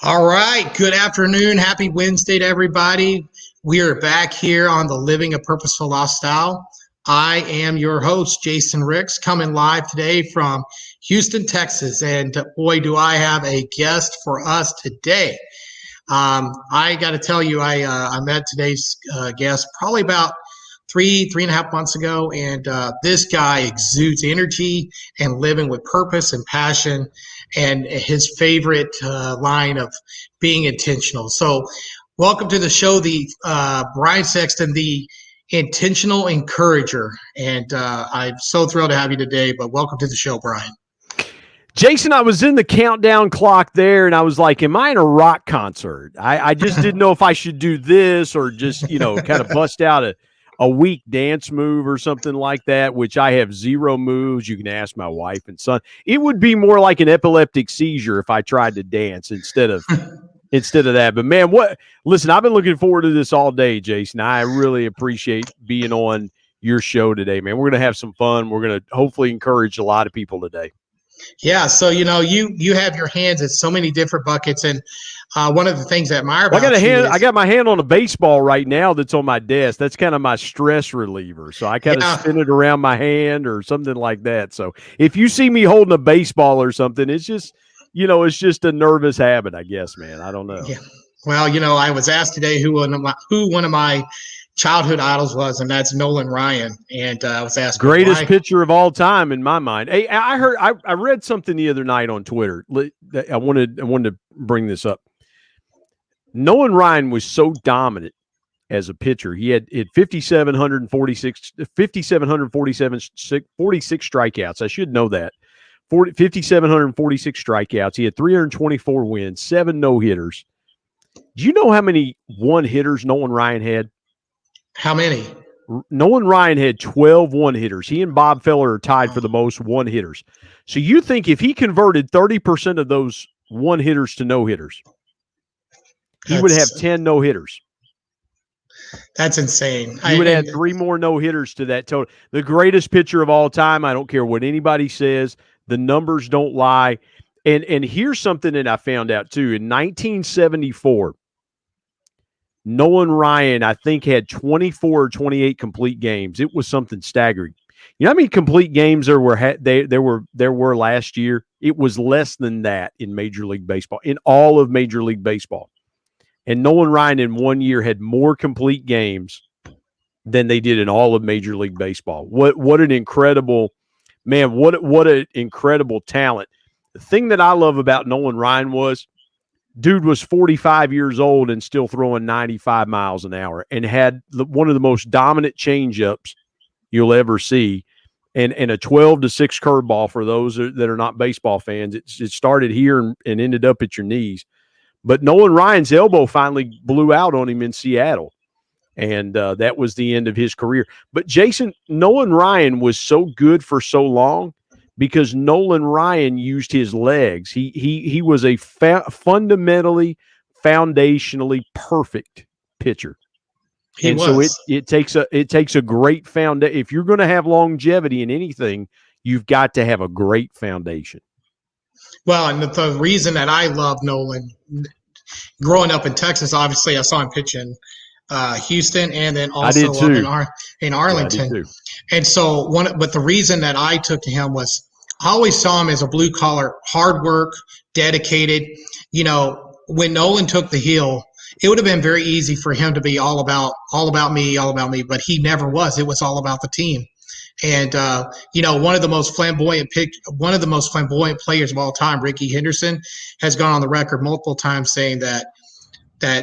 All right. Good afternoon. Happy Wednesday to everybody. We are back here on the Living a Purposeful Lifestyle. I am your host, Jason Ricks, coming live today from Houston, Texas. And boy, do I have a guest for us today. I got to tell you, I met today's guest probably about three and a half months ago, and this guy exudes energy and living with purpose and passion, and his favorite line of being intentional. So, welcome to the show, the Brian Sexton, the intentional encourager, and I'm so thrilled to have you today. But welcome to the show, Brian. Jason, I was in the countdown clock there, and I was like, am I in a rock concert? I just didn't know if I should do this or just, kind of bust out a weak dance move or something like that, which I have zero moves. You can ask my wife and son. It would be more like an epileptic seizure if I tried to dance instead of that. But, man, listen, I've been looking forward to this all day, Jason. I really appreciate being on your show today, man. We're going to have some fun. We're going to hopefully encourage a lot of people today. Yeah, so you have your hands in so many different buckets, and one of the things I admire about I got my hand on a baseball right now that's on my desk. That's kind of my stress reliever. So I kind of spin it around my hand or something like that. So if you see me holding a baseball or something, it's just a nervous habit, I guess, man. I don't know. Yeah. Well, I was asked today who one of my childhood idols was, and that's Nolan Ryan. And I was asked, greatest pitcher of all time in my mind. Hey, I read something the other night on Twitter. I wanted to bring this up. Nolan Ryan was so dominant as a pitcher. He had 5,746 strikeouts. I should know that. 5,746 strikeouts. He had 324 wins, 7 no-hitters. Do you know how many one-hitters Nolan Ryan had? How many? Nolan Ryan had 12 one-hitters. He and Bob Feller are tied for the most one-hitters. So you think if he converted 30% of those one-hitters to no-hitters, he would have 10 no-hitters. That's insane. He would add 3 more no-hitters to that total. The greatest pitcher of all time. I don't care what anybody says. The numbers don't lie. And here's something that I found out, too. In 1974, Nolan Ryan, I think, had 24 or 28 complete games. It was something staggering. You know how many complete games there were last year? It was less than that in Major League Baseball, in all of Major League Baseball. And Nolan Ryan in 1 year had more complete games than they did in all of Major League Baseball. What an incredible man! What an incredible talent. The thing that I love about Nolan Ryan was, dude was 45 years old and still throwing 95 miles an hour and had one of the most dominant changeups you'll ever see, and a 12-6 curveball for those that are not baseball fans. It started here and ended up at your knees. But Nolan Ryan's elbow finally blew out on him in Seattle, and that was the end of his career. But, Jason, Nolan Ryan was so good for so long because Nolan Ryan used his legs. He was a fundamentally, foundationally perfect pitcher. So it takes a great foundation. If you're going to have longevity in anything, you've got to have a great foundation. Well, and the reason that I love Nolan, growing up in Texas, obviously I saw him pitch in Houston and then also up in Arlington. Yeah, and so but the reason that I took to him was I always saw him as a blue collar, hard work, dedicated. When Nolan took the hill, it would have been very easy for him to be all about me, but he never was. It was all about the team. And one of the most flamboyant players of all time, Ricky Henderson, has gone on the record multiple times saying that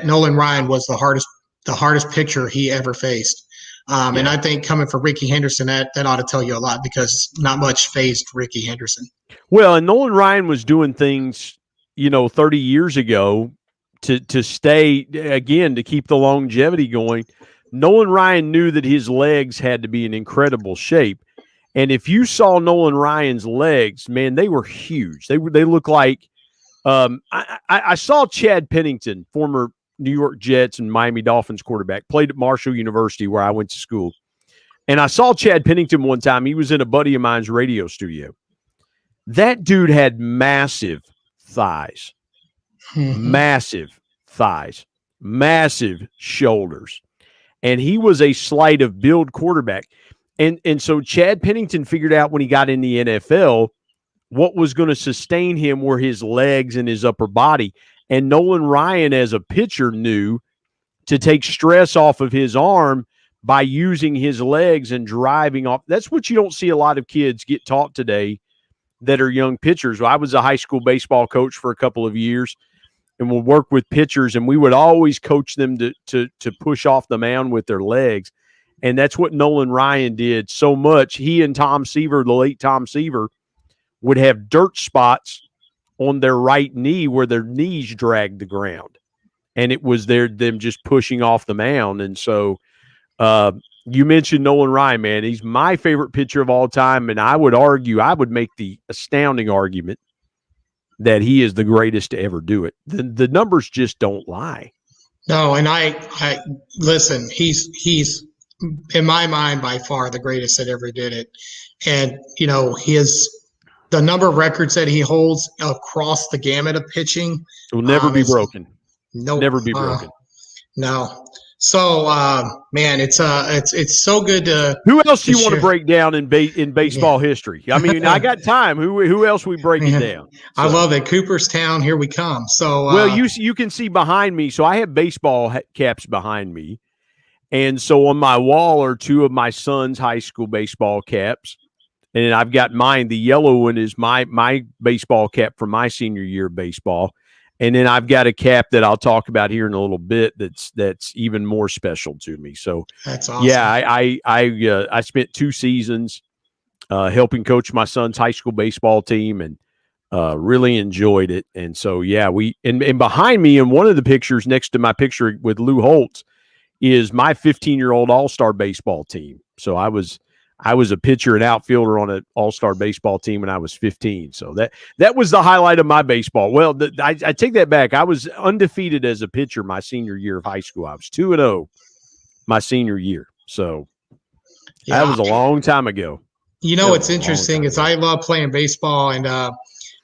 Nolan Ryan was the hardest pitcher he ever faced. And I think coming from Ricky Henderson, that ought to tell you a lot because not much faced Ricky Henderson. Well, and Nolan Ryan was doing things, 30 years ago to stay, again, to keep the longevity going. Nolan Ryan knew that his legs had to be in incredible shape. And if you saw Nolan Ryan's legs, man, they were huge. They look like I saw Chad Pennington, former New York Jets and Miami Dolphins quarterback, played at Marshall University where I went to school. And I saw Chad Pennington one time. He was in a buddy of mine's radio studio. That dude had massive thighs. massive thighs, massive shoulders. And he was a slight of build quarterback. And so Chad Pennington figured out when he got in the NFL what was going to sustain him were his legs and his upper body. And Nolan Ryan, as a pitcher, knew to take stress off of his arm by using his legs and driving off. That's what you don't see a lot of kids get taught today that are young pitchers. I was a high school baseball coach for a couple of years and would work with pitchers, and we would always coach them to push off the mound with their legs. And that's what Nolan Ryan did so much. He and Tom Seaver, the late Tom Seaver, would have dirt spots on their right knee where their knees dragged the ground. And it was them just pushing off the mound. And so you mentioned Nolan Ryan, man. He's my favorite pitcher of all time, and I would make the astounding argument that he is the greatest to ever do it. The numbers just don't lie. No, and I listen, he's in my mind by far the greatest that ever did it. And, you know, the number of records that he holds across the gamut of pitching will never be broken. No, never be broken. No. So, man, it's so good to. Who else do you want to break down in baseball history? I mean, I got time. Who else we break it down? So. I love it. Cooperstown, here we come. So, well, you can see behind me. So I have baseball caps behind me, and so on my wall are two of my son's high school baseball caps, and then I've got mine. The yellow one is my baseball cap from my senior year of baseball. And then I've got a cap that I'll talk about here in a little bit that's even more special to me. So that's awesome. Yeah, I spent 2 seasons helping coach my son's high school baseball team and really enjoyed it. And so yeah, and behind me in one of the pictures next to my picture with Lou Holtz is my 15-year-old all-star baseball team. So I was a pitcher and outfielder on an all-star baseball team when I was 15. So that was the highlight of my baseball. Well, I take that back. I was undefeated as a pitcher my senior year of high school. I was 2-0 my senior year. So that was a long time ago. You know, what's interesting is I love playing baseball. And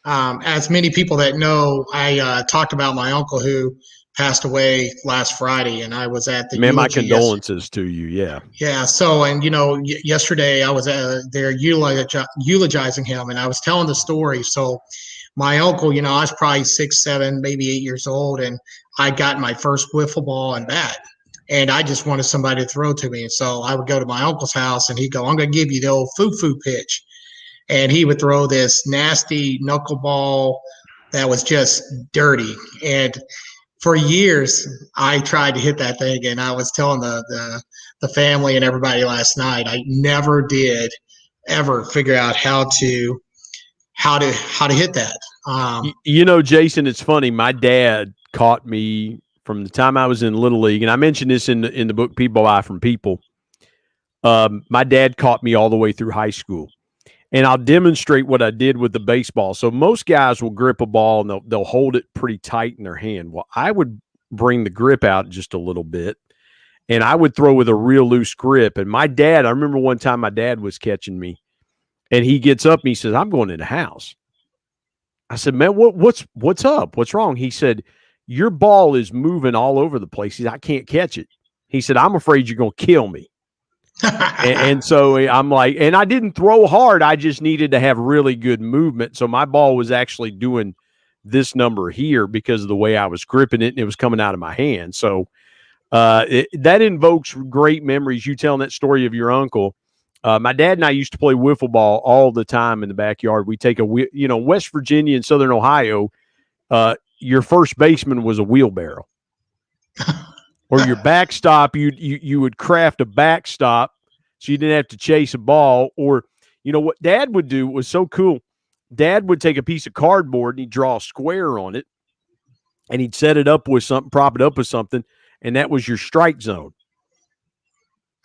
as many people that know, I talked about my uncle who passed away last Friday, and I was at the my condolences to you. Yeah. So, and you know, yesterday I was there eulogizing him, and I was telling the story. So my uncle, you know, I was probably 6, 7, maybe 8 years old, and I got my first wiffle ball and bat, and I just wanted somebody to throw to me. And so I would go to my uncle's house, and he'd go, "I'm going to give you the old foo-foo pitch," and he would throw this nasty knuckleball that was just dirty. And for years, I tried to hit that thing, and I was telling the family and everybody last night, I never did ever figure out how to hit that. You know, Jason, it's funny. My dad caught me from the time I was in Little League, and I mentioned this in the book People Buy from People. My dad caught me all the way through high school. And I'll demonstrate what I did with the baseball. So most guys will grip a ball and they'll hold it pretty tight in their hand. Well, I would bring the grip out just a little bit, and I would throw with a real loose grip. And my dad, I remember one time my dad was catching me, and he gets up and he says, "I'm going in the house." I said, "Man, what's up? What's wrong?" He said, "Your ball is moving all over the place." He said, "I can't catch it." He said, "I'm afraid you're going to kill me." and so I'm like, and I didn't throw hard. I just needed to have really good movement. So my ball was actually doing this number here because of the way I was gripping it, and it was coming out of my hand. So that invokes great memories. You telling that story of your uncle. My dad and I used to play wiffle ball all the time in the backyard. We take West Virginia and Southern Ohio, your first baseman was a wheelbarrow. Or your backstop, you would craft a backstop so you didn't have to chase a ball. Or, you know, what Dad would do was so cool. Dad would take a piece of cardboard and he'd draw a square on it, and he'd set it up with something, prop it up with something, and that was your strike zone.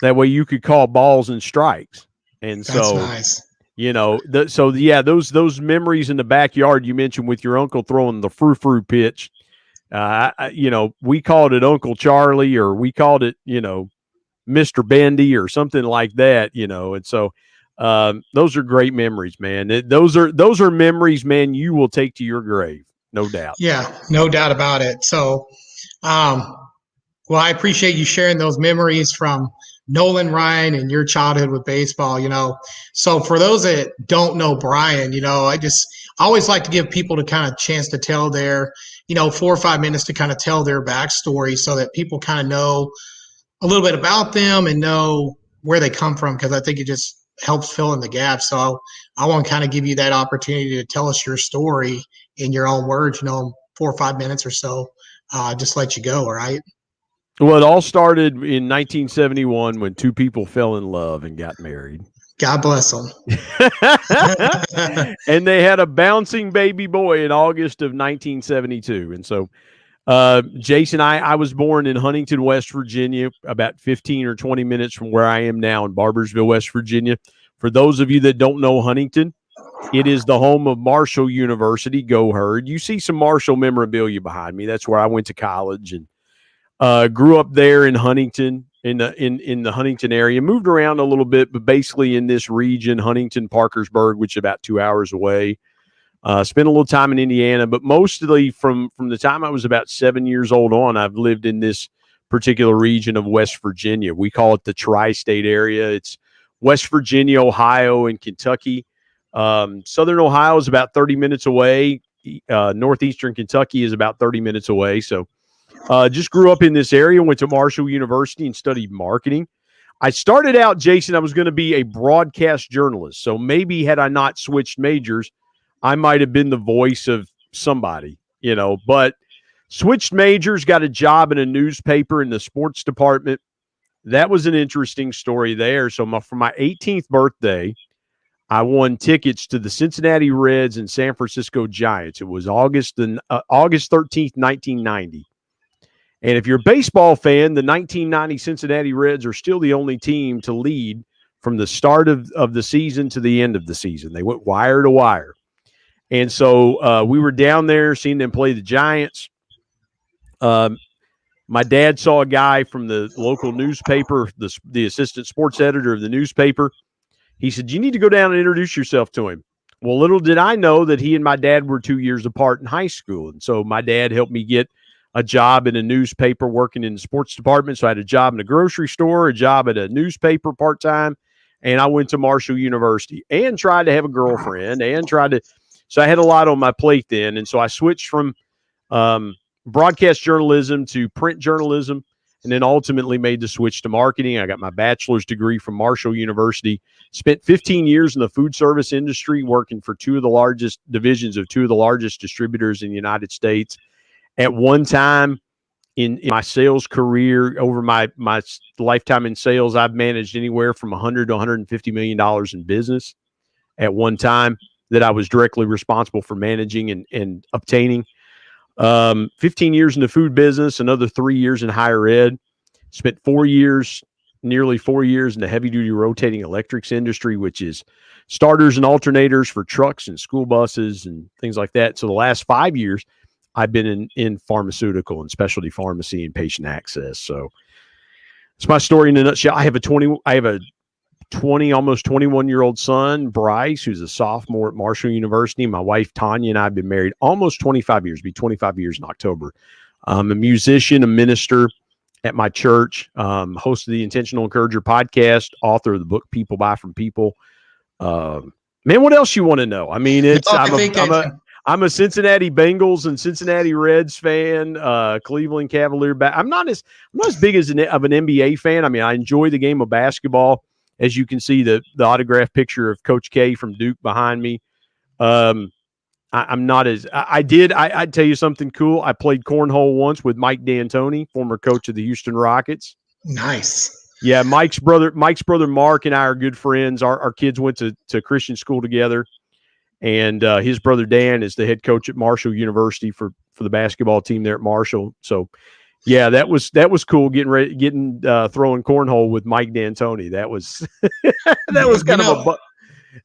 That way you could call balls and strikes. And that's nice. You know, those memories in the backyard you mentioned with your uncle throwing the frou-frou pitch. We called it Uncle Charlie, or we called it, Mr. Bendy or something like that, and so those are great memories, man. Those are memories, man, you will take to your grave. no doubt. Yeah, no doubt about it. So, well, I appreciate you sharing those memories from Nolan Ryan and your childhood with baseball. So for those that don't know Brian, I always like to give people to kind of chance to tell their, 4 or 5 minutes to kind of tell their backstory so that people kind of know a little bit about them and know where they come from, because I think it just helps fill in the gaps. So I want to kind of give you that opportunity to tell us your story in your own words, 4 or 5 minutes or so. Just let you go. All right. Well, it all started in 1971 when two people fell in love and got married. God bless them. And they had a bouncing baby boy in August of 1972. And so, Jason, I was born in Huntington, West Virginia, about 15 or 20 minutes from where I am now in Barbersville, West Virginia. For those of you that don't know Huntington, it is the home of Marshall University. Go Herd. You see some Marshall memorabilia behind me. That's where I went to college and grew up there in Huntington, in the Huntington area. Moved around a little bit, but basically in this region, Huntington, Parkersburg, which is about 2 hours away. Spent a little time in Indiana, but mostly from the time I was about 7 years old on, I've lived in this particular region of West Virginia. We call it the tri-state area. It's West Virginia, Ohio, and Kentucky. Southern Ohio is about 30 minutes away. Northeastern Kentucky is about 30 minutes away. So just grew up in this area, went to Marshall University and studied marketing. I started out, Jason, I was going to be a broadcast journalist. So maybe had I not switched majors, I might have been the voice of somebody, but switched majors, got a job in a newspaper in the sports department. That was an interesting story there. So for my 18th birthday, I won tickets to the Cincinnati Reds and San Francisco Giants. It was August 13th, 1990. And if you're a baseball fan, the 1990 Cincinnati Reds are still the only team to lead from the start of the season to the end of the season. They went wire to wire. And so we were down there seeing them play the Giants. My dad saw a guy from the local newspaper, the assistant sports editor of the newspaper. He said, "You need to go down and introduce yourself to him." Well, little did I know that he and my dad were 2 years apart in high school. And so my dad helped me get a job in a newspaper working in the sports department. So I had a job in a grocery store, a job at a newspaper part-time, and I went to Marshall University and tried to have a girlfriend so I had a lot on my plate then. And so I switched from broadcast journalism to print journalism, and then ultimately made the switch to marketing. I got my bachelor's degree from Marshall University, spent 15 years in the food service industry, working for two of the largest divisions of two of the largest distributors in the United States. At one time in my sales career, over my lifetime in sales, I've managed anywhere from $100 to $150 million in business at one time that I was directly responsible for managing and obtaining. 15 years in the food business, another 3 years in higher ed, spent nearly 4 years in the heavy duty rotating electrics industry, which is starters and alternators for trucks and school buses and things like that. So the last 5 years, I've been in pharmaceutical and specialty pharmacy and patient access. So it's my story in a nutshell. I have a almost 21-year-old son, Bryce, who's a sophomore at Marshall University. My wife, Tanya, and I have been married almost 25 years, be 25 years in October. I'm a musician, a minister at my church, host of the Intentional Encourager podcast, author of the book People Buy From People. Man, what else you want to know? I mean, I'm a Cincinnati Bengals and Cincinnati Reds fan, Cleveland Cavalier. I'm not as big of an NBA fan. I mean, I enjoy the game of basketball. As you can see, the autographed picture of Coach K from Duke behind me. I'm not as I'd tell you something cool. I played cornhole once with Mike D'Antoni, former coach of the Houston Rockets. Nice. Yeah, Mike's brother Mark and I are good friends. Our kids went to Christian school together. And his brother Dan is the head coach at Marshall University for the basketball team there at Marshall. So, yeah, that was cool getting throwing cornhole with Mike D'Antoni. That was kind of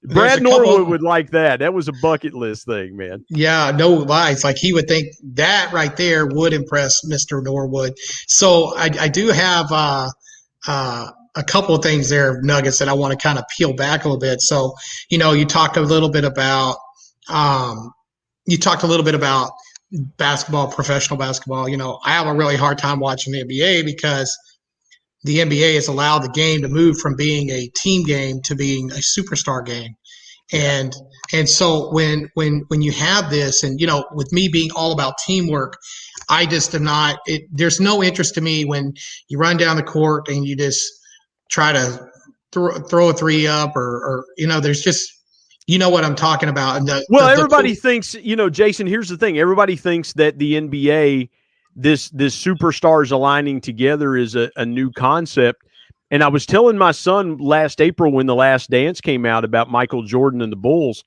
Brad Norwood would like that. That was a bucket list thing, man. Yeah, no lies. Like he would think that right there would impress Mr. Norwood. So I do have a couple of things there, nuggets that I want to kind of peel back a little bit. So, you talked a little bit about basketball, professional basketball, I have a really hard time watching the NBA because the NBA has allowed the game to move from being a team game to being a superstar game. And so when you have this, and with me being all about teamwork, I just am not. There's no interest to me when you run down the court and you just try to throw a three up, or there's just what I'm talking about. And everybody thinks, Jason. Here's the thing: everybody thinks that the NBA, this superstars aligning together, is a new concept. And I was telling my son last April when The Last Dance came out about Michael Jordan and the Bulls.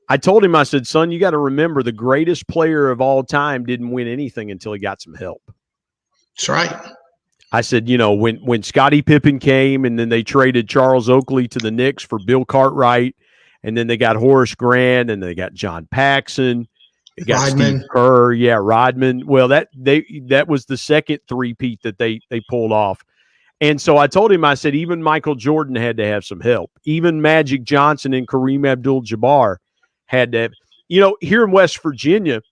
I told him, I said, son, you got to remember the greatest player of all time didn't win anything until he got some help. That's right. I said, when Scottie Pippen came and then they traded Charles Oakley to the Knicks for Bill Cartwright, and then they got Horace Grant and they got John Paxson. They got Rodman. Steve Kerr. Yeah, Rodman. Well, that was the second three-peat that they pulled off. And so I told him, I said, even Michael Jordan had to have some help. Even Magic Johnson and Kareem Abdul-Jabbar had to have. Here in West Virginia,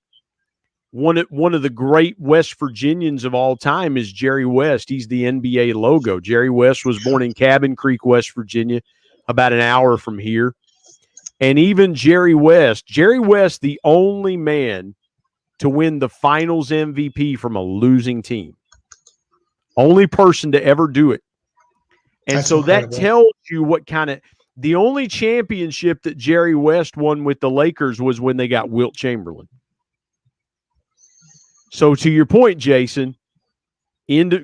one of the great West Virginians of all time is Jerry West. He's the NBA logo. Jerry West was born in Cabin Creek, West Virginia, about an hour from here. And even Jerry West, the only man to win the finals MVP from a losing team. Only person to ever do it. And that's so incredible. That tells you what kind of – the only championship that Jerry West won with the Lakers was when they got Wilt Chamberlain. So to your point, Jason,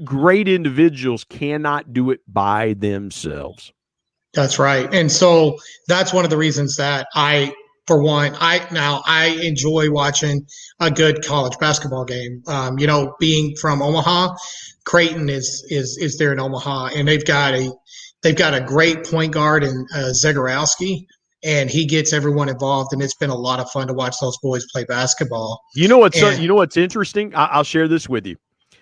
great individuals cannot do it by themselves. That's right. And so that's one of the reasons that I enjoy watching a good college basketball game. Being from Omaha, Creighton is there in Omaha, and they've got a great point guard in Zagorowski, and he gets everyone involved, and it's been a lot of fun to watch those boys play basketball. You know what's interesting? I'll share this with you.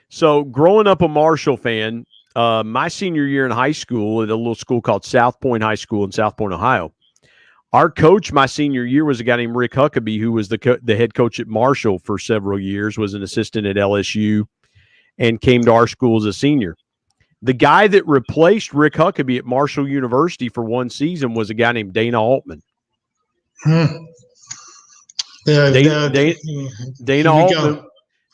So growing up a Marshall fan, my senior year in high school at a little school called South Point High School in South Point, Ohio, our coach my senior year was a guy named Rick Huckabee, who was the head coach at Marshall for several years, was an assistant at LSU, and came to our school as a senior. The guy that replaced Rick Huckabee at Marshall University for one season was a guy named Dana Altman.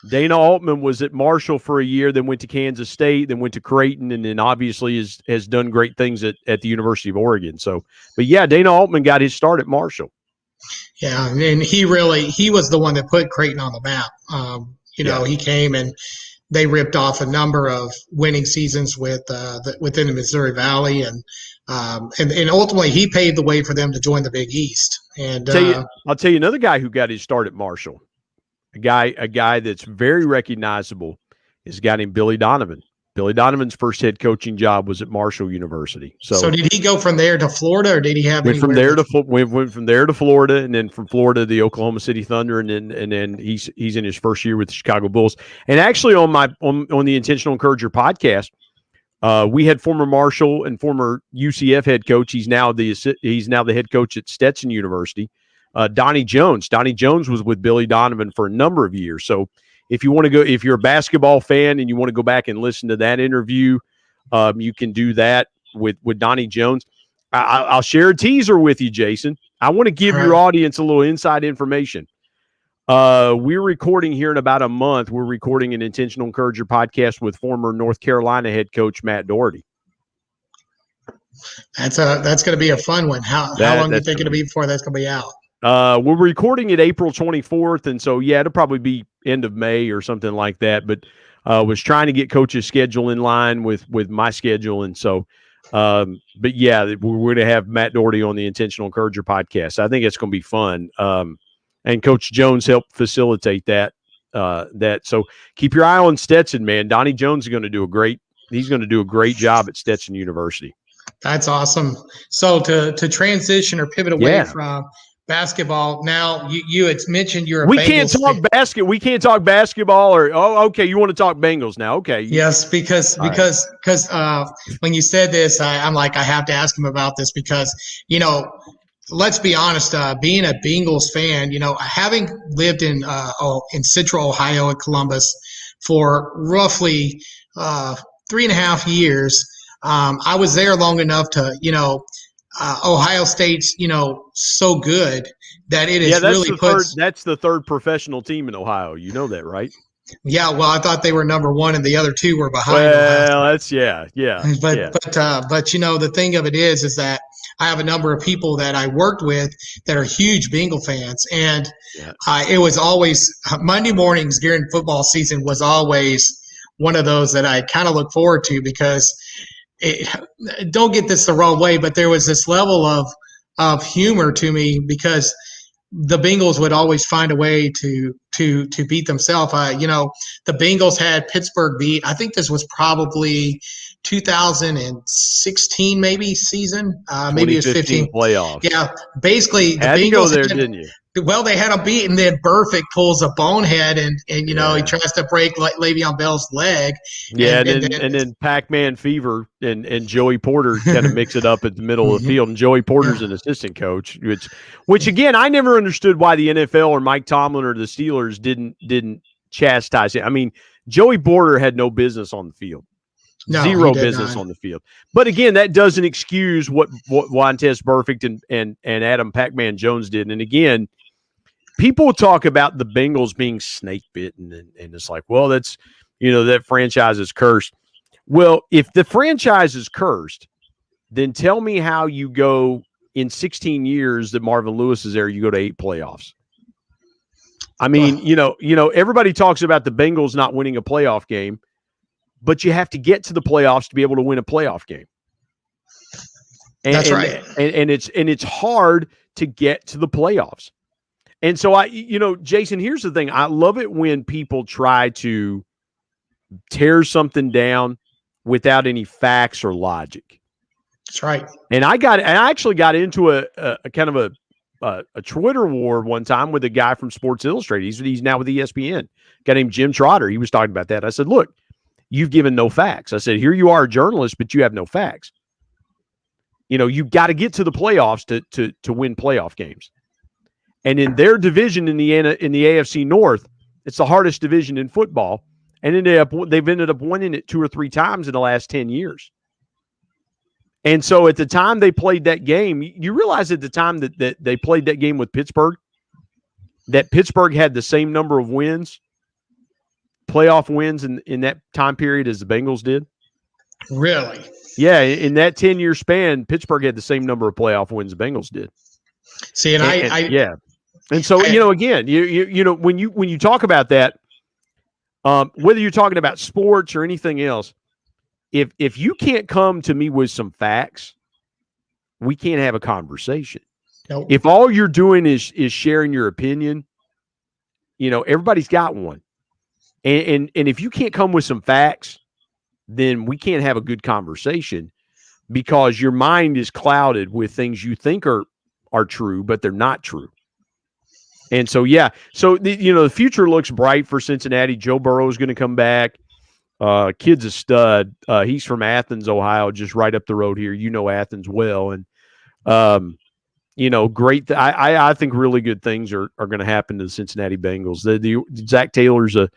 Dana Altman was at Marshall for a year, then went to Kansas State, then went to Creighton, and then obviously has done great things at the University of Oregon. So, but yeah, Dana Altman got his start at Marshall. Yeah, and he was the one that put Creighton on the map. He came and they ripped off a number of winning seasons within the Missouri Valley, and ultimately he paved the way for them to join the Big East. And I'll tell you another guy who got his start at Marshall. A guy that's very recognizable is a guy named Billy Donovan. Billy Donovan's first head coaching job was at Marshall University. So did he go from there to Florida, or did he have went from there to Florida, and then from Florida the Oklahoma City Thunder, and then he's in his first year with the Chicago Bulls. And actually on the Intentional Encourager podcast, we had former Marshall and former UCF head coach. He's now the head coach at Stetson University. Donnie Jones. Donnie Jones was with Billy Donovan for a number of years. So if you're a basketball fan and you want to go back and listen to that interview, you can do that with Donnie Jones. I'll share a teaser with you, Jason. I want to give your audience a little inside information. We're recording here in about a month. We're recording an Intentional Encourager podcast with former North Carolina head coach Matt Doherty. That's going to be a fun one. How long do you think it'll be before that's going to be out? We're recording it April 24th, and so it'll probably be end of May or something like that. But was trying to get coach's schedule in line with my schedule, and so. But yeah, we're going to have Matt Doherty on the Intentional Encourager podcast. I think it's going to be fun. And Coach Jones helped facilitate that. So keep your eye on Stetson, man. Donnie Jones is going to do he's going to do a great job at Stetson University. That's awesome. So to transition or pivot away from basketball, now you had mentioned you're a we Bengals can't talk fan. We can't talk basketball, or okay, you want to talk Bengals now? Okay. Yes, because when you said this, I'm like, I have to ask him about this because let's be honest, being a Bengals fan, having lived in Central Ohio at Columbus for roughly 3.5 years, I was there long enough to, Ohio State's, so good that it Yeah, has really puts. that's the third professional team in Ohio. You know that, right? Yeah, well, I thought they were number one, and the other two were behind Ohio Well, State. that's yeah. But the thing of it is that I have a number of people that I worked with that are huge Bengal fans, and Yeah. it was always Monday mornings during football season was always one of those that I kind of look forward to because don't get this the wrong way, but there was this level of humor to me because the Bengals would always find a way to beat themselves. The Bengals had Pittsburgh beat. I think this was probably 2016 maybe season. Maybe it was 15 playoffs. Yeah, basically the Had to Bengals go there, didn't you? Well, they had a beat, and then Burfict pulls a bonehead, and he tries to break Le'Veon Bell's leg. Yeah, and then Pac-Man Fever and Joey Porter kind of mix it up at the middle of the field, and Joey Porter's an assistant coach, which again I never understood why the NFL or Mike Tomlin or the Steelers didn't chastise it. I mean, Joey Porter had no business on the field. No, zero business on the field. But again, that doesn't excuse what Vontaze Burfict and Adam Pac-Man Jones did. And again, people talk about the Bengals being snake bitten, and it's like, well, that's, that franchise is cursed. Well, if the franchise is cursed, then tell me how you go in 16 years that Marvin Lewis is there, you go to 8 playoffs. I mean, everybody talks about the Bengals not winning a playoff game, but you have to get to the playoffs to be able to win a playoff game. That's right. And it's hard to get to the playoffs. And so Jason, here's the thing. I love it when people try to tear something down without any facts or logic. That's right. And I actually got into a kind of a Twitter war one time with a guy from Sports Illustrated. He's now with ESPN. A guy named Jim Trotter. He was talking about that. I said, look, you've given no facts. I said, here you are a journalist, but you have no facts. You've got to get to the playoffs to win playoff games. And in their division in the AFC North, it's the hardest division in football. And they've ended up winning it 2 or 3 times in the last 10 years. And so at the time they played that game, you realize at the time that they played that game with Pittsburgh, that Pittsburgh had the same number of wins, playoff wins in that time period as the Bengals did. Really? Yeah, in that 10-year span, Pittsburgh had the same number of playoff wins the Bengals did. See, and and so again, when you talk about that, whether you're talking about sports or anything else, if you can't come to me with some facts, we can't have a conversation. Nope. If all you're doing is sharing your opinion, everybody's got one. And if you can't come with some facts, then we can't have a good conversation because your mind is clouded with things you think are true, but they're not true. And so, the future looks bright for Cincinnati. Joe Burrow is going to come back. Kid's a stud. He's from Athens, Ohio, just right up the road here. Athens well. And, great. I think really good things are going to happen to the Cincinnati Bengals. The Zach Taylor's a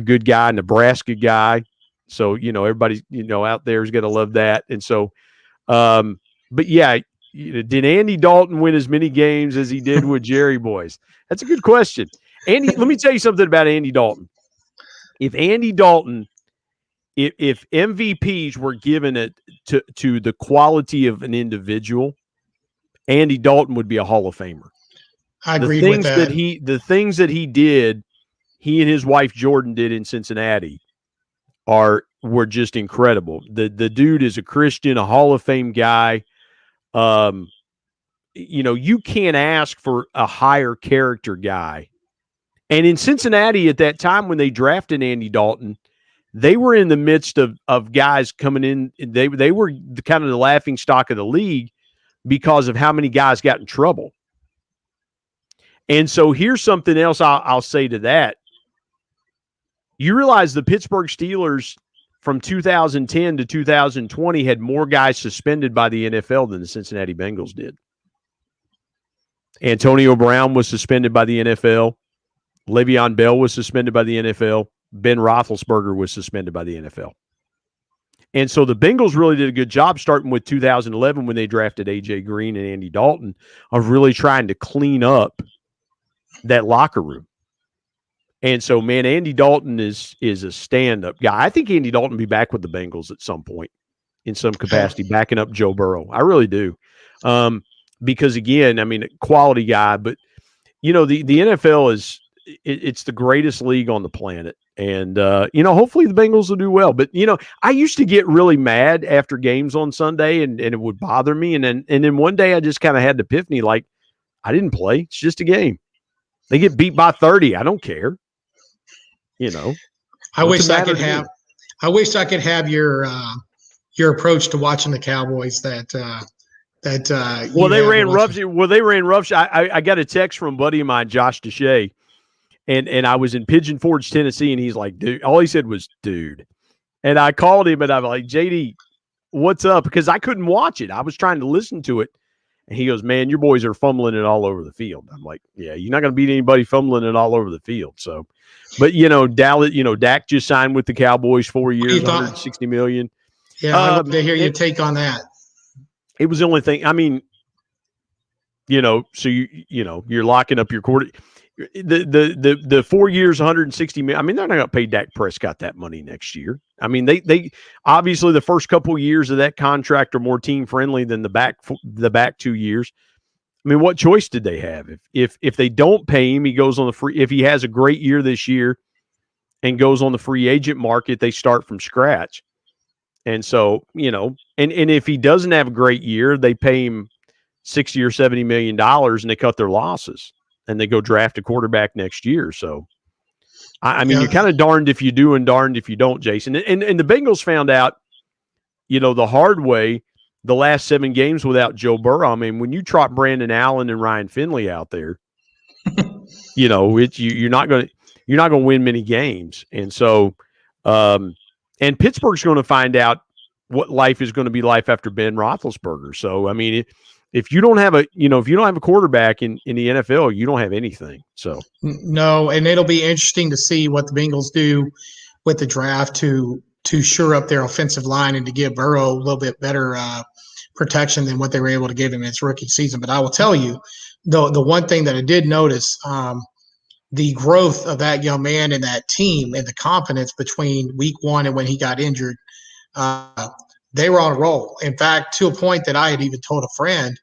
good guy, Nebraska guy. So, everybody, out there is going to love that. And so, but yeah, did Andy Dalton win as many games as he did with Jerry Boyce? That's a good question. Let me tell you something about Andy Dalton. If MVPs were given it to the quality of an individual, Andy Dalton would be a Hall of Famer. I agree with that. The things that he did, he and his wife Jordan did in Cincinnati were just incredible. The dude is a Christian, a Hall of Fame guy. You can't ask for a higher character guy. And in Cincinnati at that time when they drafted Andy Dalton, they were in the midst of guys coming in. They were kind of the laughing stock of the league because of how many guys got in trouble. And so here's something else I'll say to that. You realize the Pittsburgh Steelers from 2010 to 2020 had more guys suspended by the NFL than the Cincinnati Bengals did. Antonio Brown was suspended by the NFL. Le'Veon Bell was suspended by the NFL. Ben Roethlisberger was suspended by the NFL. And so the Bengals really did a good job starting with 2011 when they drafted A.J. Green and Andy Dalton of really trying to clean up that locker room. And so, man, Andy Dalton is a stand-up guy. I think Andy Dalton will be back with the Bengals at some point in some capacity, backing up Joe Burrow. I really do. Because, again, I mean, quality guy. But, the NFL is it's the greatest league on the planet. And, hopefully the Bengals will do well. But, I used to get really mad after games on Sunday, and it would bother me. And then one day I just kind of had the epiphany, like, I didn't play. It's just a game. They get beat by 30. I don't care. I wish I could have your approach to watching the Cowboys. They ran roughshod. I got a text from a buddy of mine, Josh Deshay, and I was in Pigeon Forge, Tennessee, and he's like, dude. All he said was, dude. And I called him, and I'm like, JD, what's up? Because I couldn't watch it. I was trying to listen to it. And he goes, man, your boys are fumbling it all over the field. I'm like, yeah, you're not going to beat anybody fumbling it all over the field. So, but Dallas, Dak just signed with the Cowboys 4 years, $160 million. Yeah, I'd love to hear your take on that. It was the only thing. I mean, so you're locking up your quarter. The 4 years, $160 million. I mean, they're not going to pay Dak Prescott that money next year. I mean, they obviously the first couple of years of that contract are more team friendly than the back 2 years. I mean, what choice did they have? If they don't pay him, he goes on the free. If he has a great year this year and goes on the free agent market, they start from scratch. And so, and if he doesn't have a great year, they pay him $60 or $70 million and they cut their losses and they go draft a quarterback next year. So, I mean, you're kind of darned if you do and darned if you don't, Jason. And the Bengals found out, the hard way the last 7 games without Joe Burrow. I mean, when you trot Brandon Allen and Ryan Finley out there, you're not going to win many games. And so, and Pittsburgh's going to find out what life is going to be like after Ben Roethlisberger. So, I mean, if you don't have a quarterback in the NFL, you don't have anything. So no, and it'll be interesting to see what the Bengals do with the draft to shore up their offensive line and to give Burrow a little bit better protection than what they were able to give him in his rookie season. But I will tell you, the one thing that I did notice, the growth of that young man and that team and the confidence between week 1 and when he got injured, they were on a roll. In fact, to a point that I had even told a friend,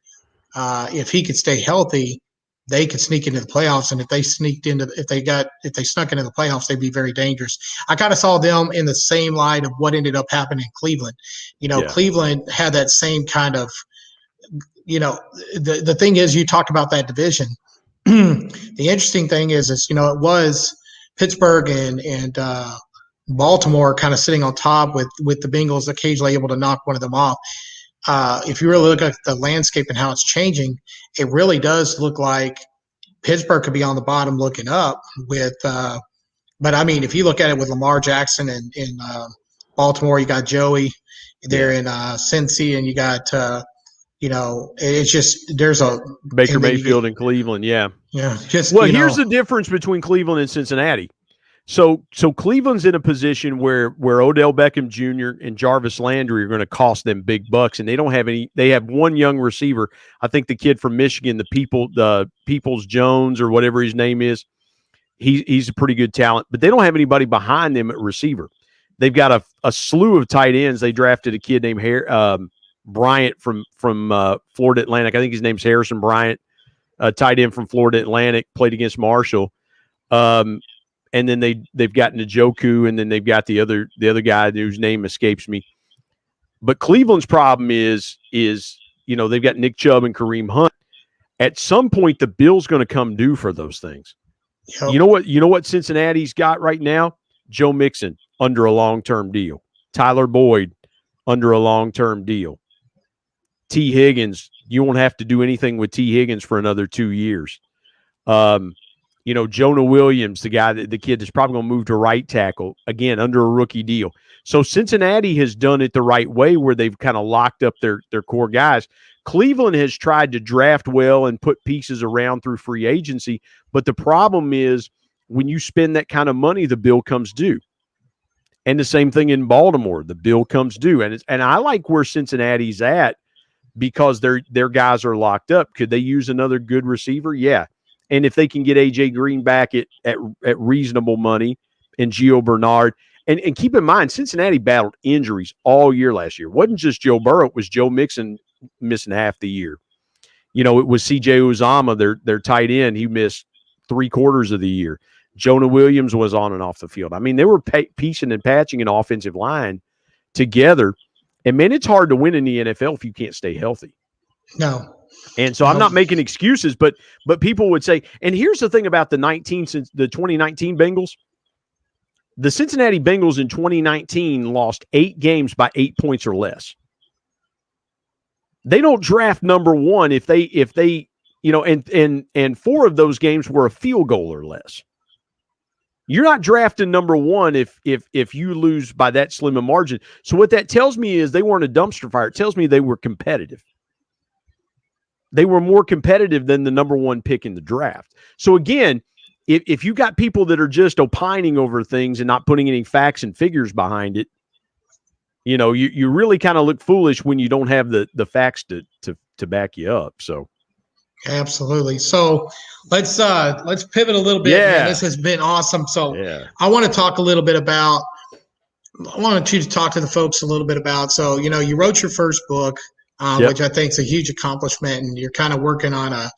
if he could stay healthy, they could sneak into the playoffs. And if they snuck into the playoffs, they'd be very dangerous. I kind of saw them in the same light of what ended up happening in Cleveland. Cleveland had that same kind of, the thing is, you talk about that division. The interesting thing is, it was Pittsburgh and Baltimore kind of sitting on top with the Bengals occasionally able to knock one of them off. If you really look at the landscape and how it's changing, it really does look like Pittsburgh could be on the bottom looking up with but I mean, if you look at it with Lamar Jackson and in Baltimore, you got Joey there in Cincy, and you got it's just there's a Baker Mayfield in Cleveland. Yeah. Here's the difference between Cleveland and Cincinnati. So Cleveland's in a position where Odell Beckham Jr. and Jarvis Landry are going to cost them big bucks, and they don't have any. They have one young receiver. I think the kid from Michigan, the Peoples Jones or whatever his name is. He's a pretty good talent, but they don't have anybody behind them at receiver. They've got a slew of tight ends. They drafted a kid named Bryant from Florida Atlantic. I think his name's Harrison Bryant, a tight end from Florida Atlantic, played against Marshall. And then they've got Njoku, and then they've got the other guy whose name escapes me. But Cleveland's problem is they've got Nick Chubb and Kareem Hunt. At some point, the bill's going to come due for those things. Yep. You know what Cincinnati's got right now? Joe Mixon under a long-term deal. Tyler Boyd under a long-term deal. T. Higgins, you won't have to do anything with T. Higgins for another 2 years. Jonah Williams, the kid that's probably going to move to right tackle, again, under a rookie deal. So Cincinnati has done it the right way where they've kind of locked up their core guys. Cleveland has tried to draft well and put pieces around through free agency. But the problem is when you spend that kind of money, the bill comes due. And the same thing in Baltimore, the bill comes due. And I like where Cincinnati's at because their guys are locked up. Could they use another good receiver? Yeah. And if they can get A.J. Green back at reasonable money and Gio Bernard, and keep in mind, Cincinnati battled injuries all year last year. It wasn't just Joe Burrow, it was Joe Mixon missing half the year. It was C.J. Uzomah, their tight end. He missed 3/4 of the year. Jonah Williams was on and off the field. I mean, they were piecing and patching an offensive line together. And, man, it's hard to win in the NFL if you can't stay healthy. No. And so I'm not making excuses, but people would say, and here's the thing about the 2019 Bengals. The Cincinnati Bengals in 2019 lost 8 games by 8 points or less. They don't draft number one if they and 4 of those games were a field goal or less. You're not drafting number one if you lose by that slim a margin. So what that tells me is they weren't a dumpster fire. It tells me they were competitive. They were more competitive than the number one pick in the draft. So again, if you got people that are just opining over things and not putting any facts and figures behind it, you really kind of look foolish when you don't have the facts to back you up. So. Absolutely. So let's pivot a little bit. Yeah. Man. This has been awesome. So yeah. I want to talk a little bit about. I wanted you to talk to the folks a little bit about. So you wrote your first book, which I think is a huge accomplishment, and you're kind of working on a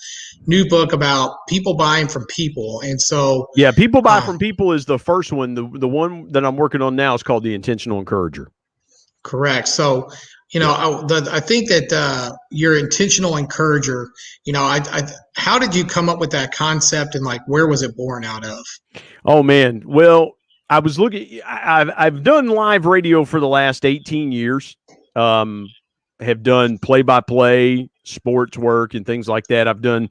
new book about people buying from people. And so people buy from people is the first one. The one that I'm working on now is called The Intentional Encourager. Correct. So. I think that your intentional encourager, how did you come up with that concept and where was it born out of? Oh man. Well, I was looking, I've done live radio for the last 18 years, have done play-by-play sports work and things like that. I've done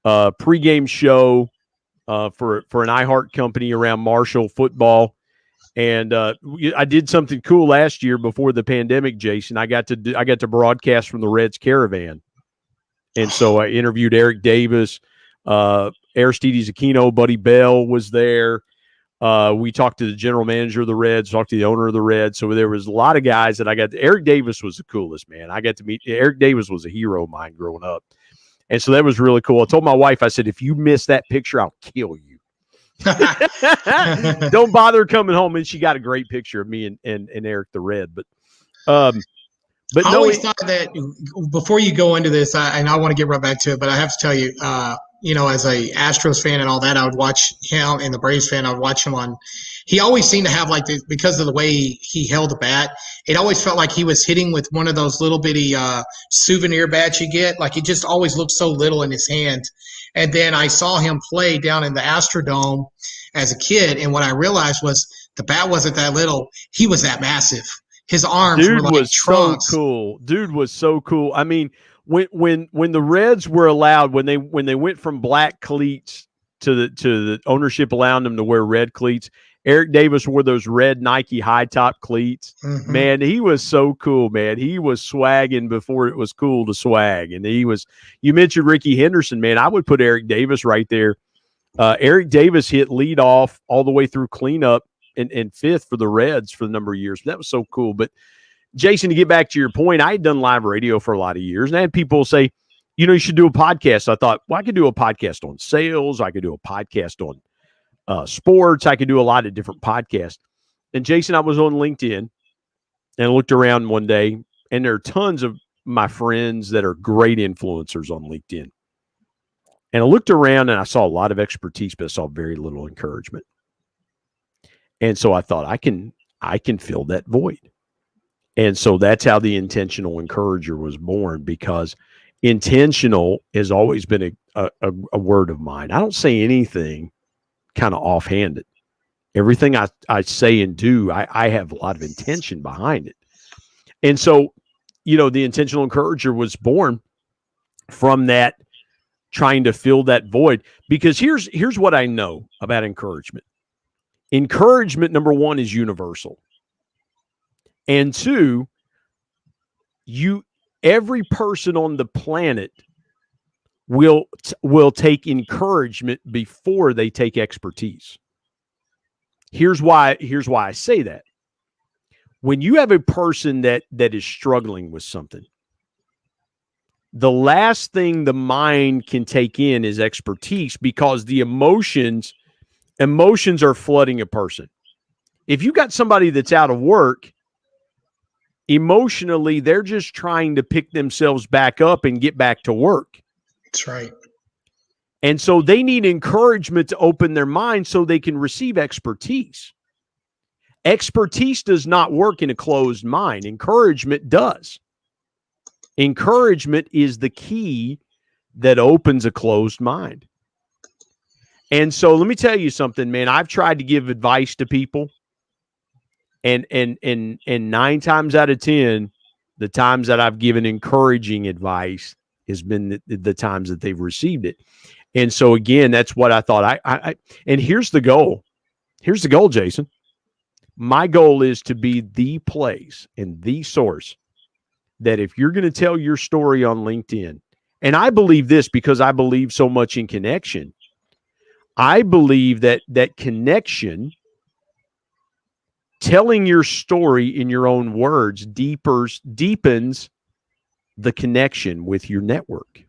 a pregame show for an iHeart company around Marshall football. And I did something cool last year before the pandemic, Jason. I got to broadcast from the Reds Caravan, and so I interviewed Eric Davis, Aristides Aquino, Buddy Bell was there. We talked to the general manager of the Reds, talked to the owner of the Reds. So there was a lot of guys that I got. Eric Davis was the coolest, man. I got to meet Eric Davis was a hero of mine growing up, and so that was really cool. I told my wife, I said, if you miss that picture, I'll kill you. Don't bother coming home. And she got a great picture of me and Eric the Red. But I always thought that before you go into this, and I want to get right back to it, but I have to tell you, as a Astros fan and all that, I would watch him, and the Braves fan, I would watch him on. He always seemed to have because of the way he held the bat, it always felt like he was hitting with one of those little bitty souvenir bats you get. Like it just always looked so little in his hand. And then I saw him play down in the Astrodome as a kid, and what I realized was the bat wasn't that little; he was that massive. His arms were like trunks. So cool. Dude was so cool. I mean, when the Reds were allowed, when they went from black cleats to the ownership allowing them to wear red cleats, Eric Davis wore those red Nike high top cleats. Mm-hmm. Man, he was so cool, man. He was swagging before it was cool to swag. And you mentioned Ricky Henderson, man. I would put Eric Davis right there. Eric Davis hit leadoff all the way through cleanup and fifth for the Reds for the number of years. That was so cool. But Jason, to get back to your point, I had done live radio for a lot of years, and I had people say, you should do a podcast. I thought, well, I could do a podcast on sales. I could do a podcast on sports. I could do a lot of different podcasts. And Jason, I was on LinkedIn and I looked around one day, and there are tons of my friends that are great influencers on LinkedIn. And I looked around and I saw a lot of expertise, but I saw very little encouragement. And so I thought I can fill that void. And so that's how the Intentional Encourager was born, because intentional has always been a word of mine. I don't say anything kind of offhanded. Everything I say and do, I have a lot of intention behind it. And so, the Intentional Encourager was born from that trying to fill that void. Because here's what I know about encouragement. Encouragement, number one, is universal. And two, every person on the planet will take encouragement before they take expertise. Here's why I say that. When you have a person that is struggling with something, the last thing the mind can take in is expertise, because the emotions are flooding a person. If you got somebody that's out of work, emotionally, they're just trying to pick themselves back up and get back to work. That's right. And so they need encouragement to open their mind so they can receive expertise. Expertise does not work in a closed mind. Encouragement does. Encouragement is the key that opens a closed mind. And so let me tell you something, man. I've tried to give advice to people, and 9 times out of 10, the times that I've given encouraging advice has been the times that they've received it. And so again, that's what I thought. And here's the goal. Here's the goal, Jason. My goal is to be the place and the source that if you're going to tell your story on LinkedIn, and I believe this because I believe so much in connection. I believe that connection, telling your story in your own words, deepens the connection with your network.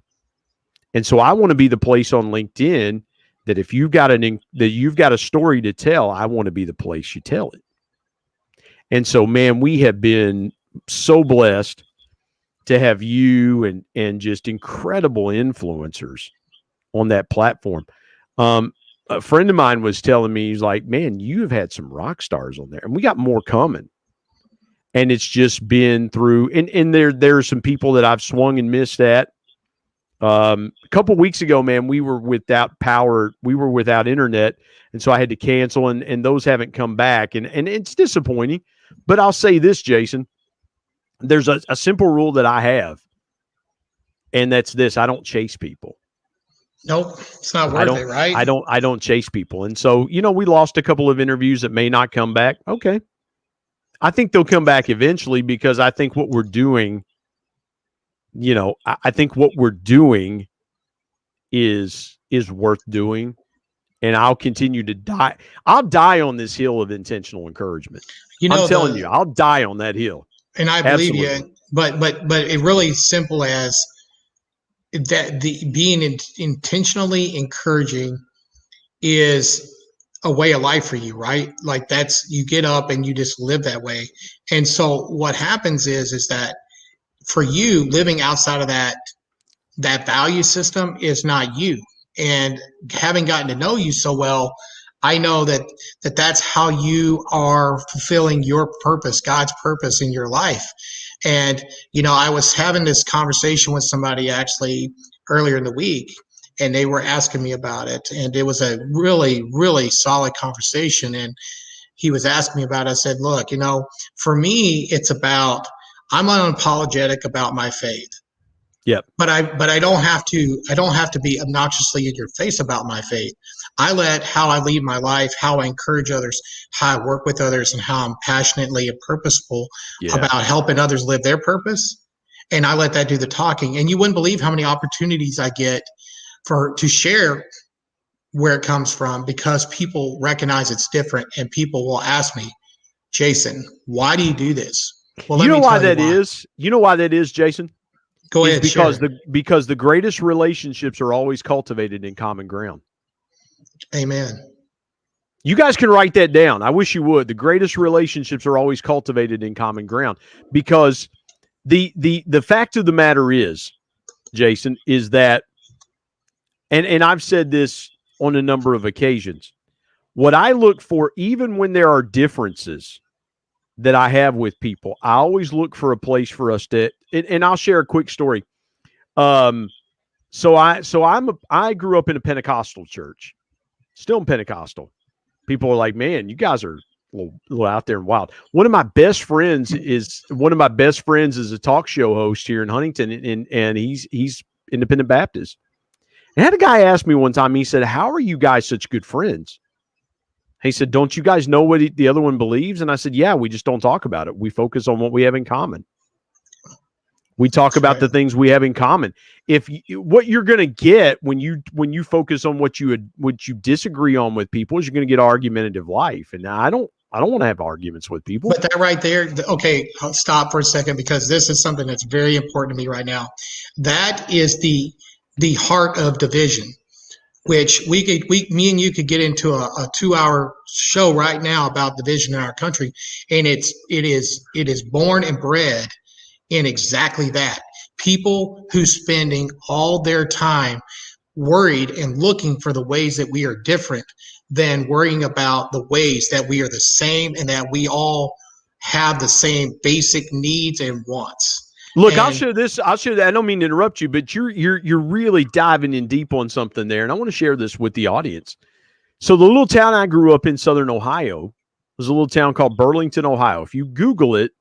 And so I want to be the place on LinkedIn that if you've got a story to tell, I want to be the place you tell it. And so, man, we have been so blessed to have you and just incredible influencers on that platform. A friend of mine was telling me, he's like, man, you've had some rock stars on there, and we got more coming. And it's just been through, and there are some people that I've swung and missed at. A couple weeks ago, man, we were without power. We were without internet. And so I had to cancel, and those haven't come back. And it's disappointing. But I'll say this, Jason, there's a simple rule that I have. And that's this: I don't chase people. Nope. It's not worth it, right? I don't chase people. And so, we lost a couple of interviews that may not come back. Okay. I think they'll come back eventually, because I think what we're doing, I think what we're doing is worth doing. And I'll continue to die. I'll die on this hill of intentional encouragement. I'm telling you, I'll die on that hill. And I believe you. But it really simple as that. Being intentionally encouraging is a way of life for you, right? Like you get up and you just live that way. And so what happens is that for you, living outside of that value system is not you. And having gotten to know you so well, I know that's how you are fulfilling your purpose, God's purpose in your life. And, I was having this conversation with somebody actually earlier in the week, and they were asking me about it. And it was a really, really solid conversation. And he was asking me about it. I said, look, for me, it's about, I'm unapologetic about my faith. Yep. But I don't have to be obnoxiously in your face about my faith. I let how I lead my life, how I encourage others, how I work with others, and how I'm passionately and purposeful about helping others live their purpose. And I let that do the talking. And you wouldn't believe how many opportunities I get to share where it comes from, because people recognize it's different, and people will ask me, Jason, why do you do this? Well, you know why that is? You know why that is, Jason? Go ahead. Because the greatest relationships are always cultivated in common ground. Amen. You guys can write that down. I wish you would. The greatest relationships are always cultivated in common ground, because the fact of the matter is, Jason, is that, and I've said this on a number of occasions, what I look for, even when there are differences that I have with people, I always look for a place for us to, and I'll share a quick story. So I grew up in a Pentecostal church, still in Pentecostal. People are like, man, you guys are a little out there and wild. One of my best friends is a talk show host here in Huntington, and he's Independent Baptist. And I had a guy ask me one time, he said, how are you guys such good friends? He said, don't you guys know what the other one believes? And I said, yeah, we just don't talk about it. We focus on what we have in common. We talk about the things we have in common. What you're going to get when you focus on what you disagree on with people is you're going to get argumentative life. And I don't want to have arguments with people. But that right there, okay, I'll stop for a second because this is something that's very important to me right now. That is the heart of division, which me and you could get into a 2-hour show right now about division in our country, and it is born and bred in exactly that. People who spending all their time worried and looking for the ways that we are different than worrying about the ways that we are the same and that we all have the same basic needs and wants. Look, I'll show this. I don't mean to interrupt you, but you're really diving in deep on something there, and I want to share this with the audience. So the little town I grew up in, Southern Ohio, was a little town called Burlington, Ohio. If you Google it,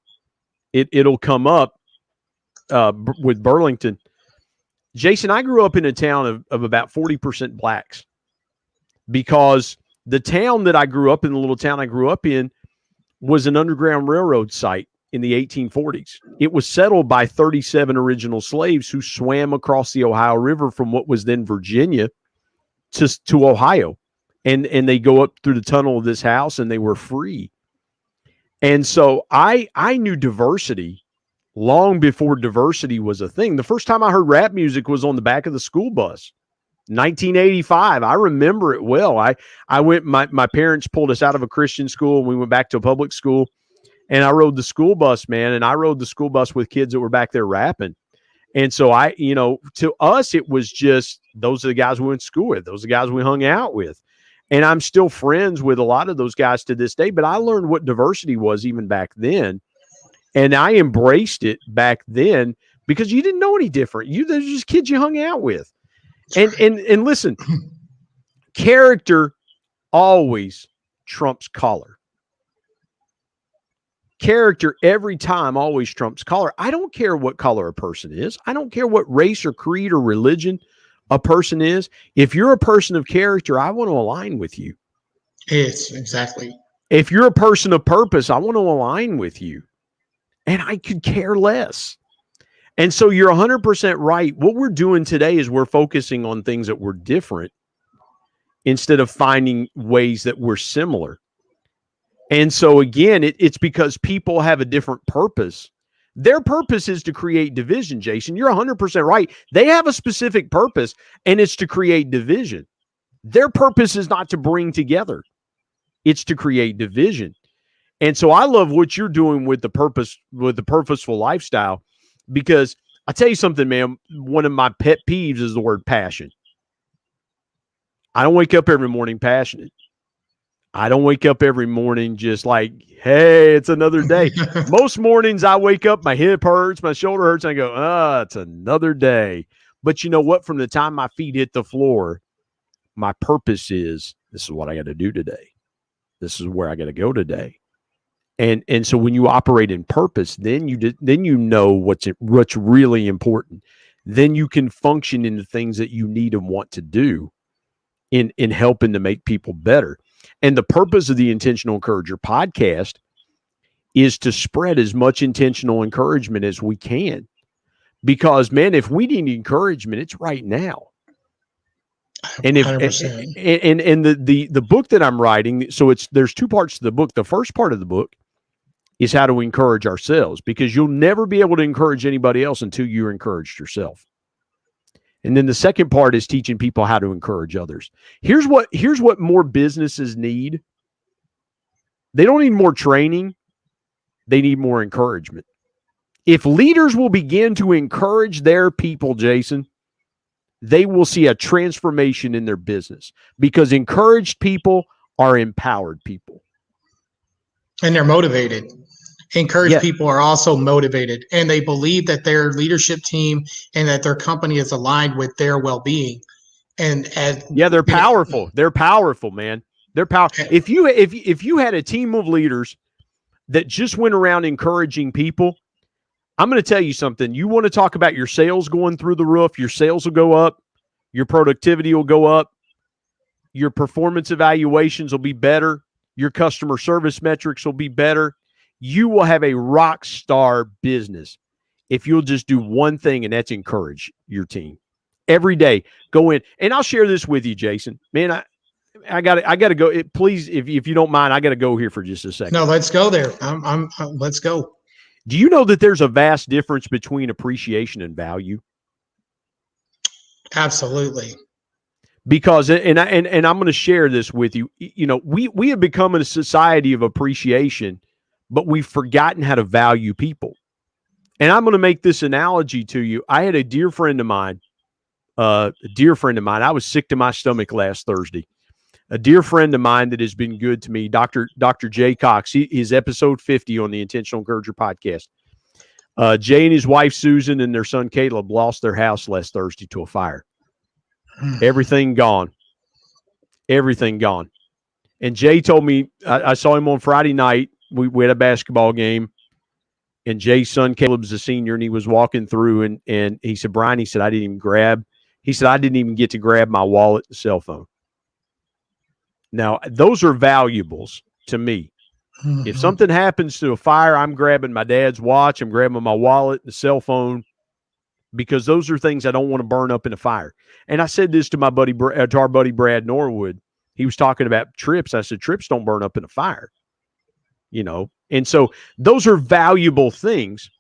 it'll come up with Burlington. Jason, I grew up in a town of about 40% blacks because the town that I grew up in, the little town I grew up in, was an Underground Railroad site in the 1840s. It was settled by 37 original slaves who swam across the Ohio River from what was then Virginia to Ohio. And they go up through the tunnel of this house and they were free. And so I knew diversity long before diversity was a thing. The first time I heard rap music was on the back of the school bus, 1985. I remember it well. I went, my parents pulled us out of a Christian school and we went back to a public school, and I rode the school bus, man. And I rode the school bus with kids that were back there rapping. And so to us, it was just, those are the guys we went to school with. Those are the guys we hung out with. And I'm still friends with a lot of those guys to this day, but I learned what diversity was even back then. And I embraced it back then because you didn't know any different. There's just kids you hung out with. And listen, character always trumps color. Character every time always trumps color. I don't care what color a person is. I don't care what race or creed or religion a person is. If you're a person of character, I want to align with you. It's exactly. If you're a person of purpose, I want to align with you. And I could care less. And so you're 100% right. What we're doing today is we're focusing on things that we're different instead of finding ways that we're similar. And so again, it's because people have a different purpose. Their purpose is to create division, Jason. You're 100% right. They have a specific purpose, and it's to create division. Their purpose is not to bring together. It's to create division. And so I love what you're doing with the purposeful lifestyle, because I tell you something, man, one of my pet peeves is the word passion. I don't wake up every morning passionate. I don't wake up every morning just like, hey, it's another day. Most mornings I wake up, my hip hurts, my shoulder hurts, and I go, it's another day. But you know what? From the time my feet hit the floor, my purpose is, this is what I got to do today. This is where I got to go today. And so when you operate in purpose, then you know what's really important. Then you can function in the things that you need and want to do in helping to make people better. And the purpose of the Intentional Encourager podcast is to spread as much intentional encouragement as we can. Because, man, if we need encouragement, it's right now. And if 100%. And the book that I'm writing, so there's two parts to the book. The first part of the book is how to encourage ourselves, because you'll never be able to encourage anybody else until you're encouraged yourself. And then the second part is teaching people how to encourage others. Here's what more businesses need. They don't need more training. They need more encouragement. If leaders will begin to encourage their people, Jason, they will see a transformation in their business, because encouraged people are empowered people. And they're motivated. Encouraged people are also motivated, and they believe that their leadership team and that their company is aligned with their well-being. And they're powerful. They're powerful, man. They're powerful. If you had a team of leaders that just went around encouraging people, I'm going to tell you something. You want to talk about your sales going through the roof, your sales will go up, Your productivity will go up. Your performance evaluations will be better. Your customer service metrics will be better. You will have a rock star business if you'll just do one thing, and that's encourage your team every day. Go in, and I'll share this with you, Jason. Man, I got to go. Please, if you don't mind, I got to go here for just a second. No, let's go there. Let's go. Do you know that there's a vast difference between appreciation and value? Absolutely. Because and I'm going to share this with you. You know, we have become a society of appreciation, but we've forgotten how to value people. And I'm going to make this analogy to you. I had a dear friend of mine. I was sick to my stomach last Thursday. A dear friend of mine that has been good to me, Dr. Jay Cox. His episode 50 on the Intentional Encourager podcast. Jay and his wife Susan and their son Caleb lost their house last Thursday to a fire. Everything gone. And Jay told me, I saw him on Friday night. We had a basketball game, and Jay's son Caleb's a senior, and he was walking through, and he said, Brian, he said, I didn't even get to grab my wallet and cell phone. Now, those are valuables to me. Mm-hmm. If something happens to a fire, I'm grabbing my dad's watch, I'm grabbing my wallet and the cell phone, because those are things I don't want to burn up in a fire. And I said this to our buddy Brad Norwood. He was talking about trips. I said, trips don't burn up in a fire, you know? And so those are valuable things.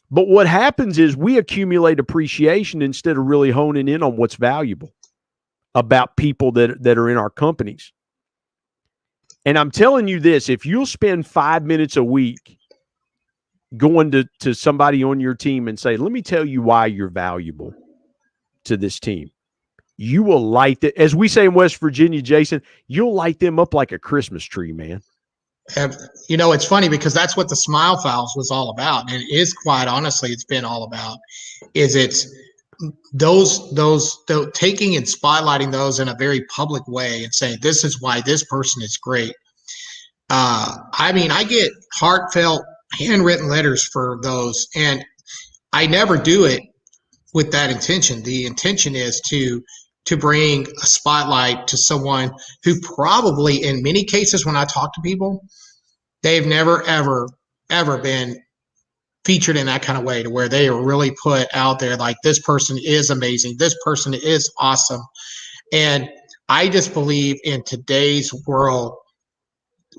But what happens is we accumulate appreciation instead of really honing in on what's valuable about people that are in our companies. And I'm telling you this, if you'll spend 5 minutes a week going to somebody on your team and say, let me tell you why you're valuable to this team, you will light it. As we say in West Virginia, Jason, you'll light them up like a Christmas tree, man. You know, it's funny because that's what the Smile Files was all about. And it is, quite honestly, it's been all about, is it's those taking and spotlighting those in a very public way and saying, this is why this person is great. I mean, I get heartfelt handwritten letters for those, and I never do it with that intention. The intention is to bring a spotlight to someone who probably, in many cases, when I talk to people, they've never, ever been featured in that kind of way, to where they are really put out there like, this person is amazing, this person is awesome. And I just believe in today's world,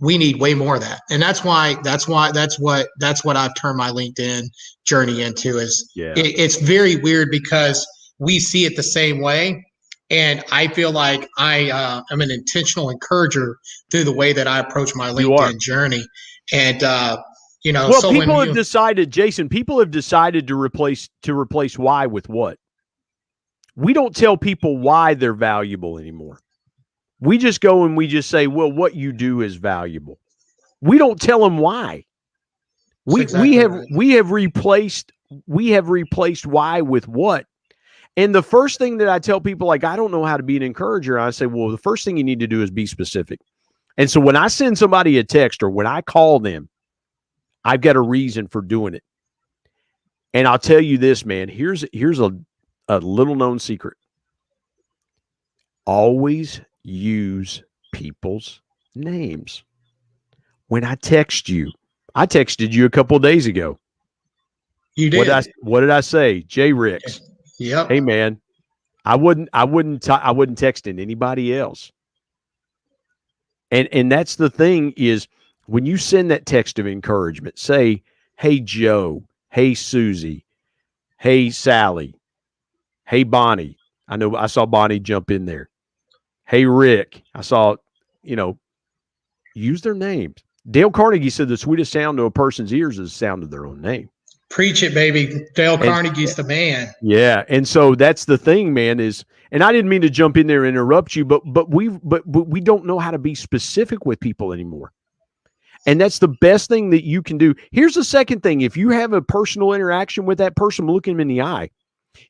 we need way more of that. And that's what I've turned my LinkedIn journey into. It's very weird because we see it the same way. And I feel like I am an intentional encourager through the way that I approach my LinkedIn journey. And, you know, well, so people have decided, Jason, to replace why with what. We don't tell people why they're valuable anymore. We just go and we just say, well, what you do is valuable. We don't tell them why. We have replaced why with what. And the first thing that I tell people, like, I don't know how to be an encourager, I say, well, the first thing you need to do is be specific. And so when I send somebody a text or when I call them, I've got a reason for doing it. And I'll tell you this, man, here's a little known secret. Always use people's names. When I texted you a couple of days ago. You did. What did I say? Jay Ricks. Yep. Hey man, I wouldn't text anybody else. And that's the thing, is when you send that text of encouragement, say, hey Joe, hey Susie, hey Sally, hey Bonnie. I know I saw Bonnie jump in there. Hey Rick, I saw, use their names. Dale Carnegie said the sweetest sound to a person's ears is the sound of their own name. Preach it, baby. Dale Carnegie's the man. Yeah. And so that's the thing, man, is, and I didn't mean to jump in there and interrupt you, but we don't know how to be specific with people anymore. And that's the best thing that you can do. Here's the second thing. If you have a personal interaction with that person, look him in the eye.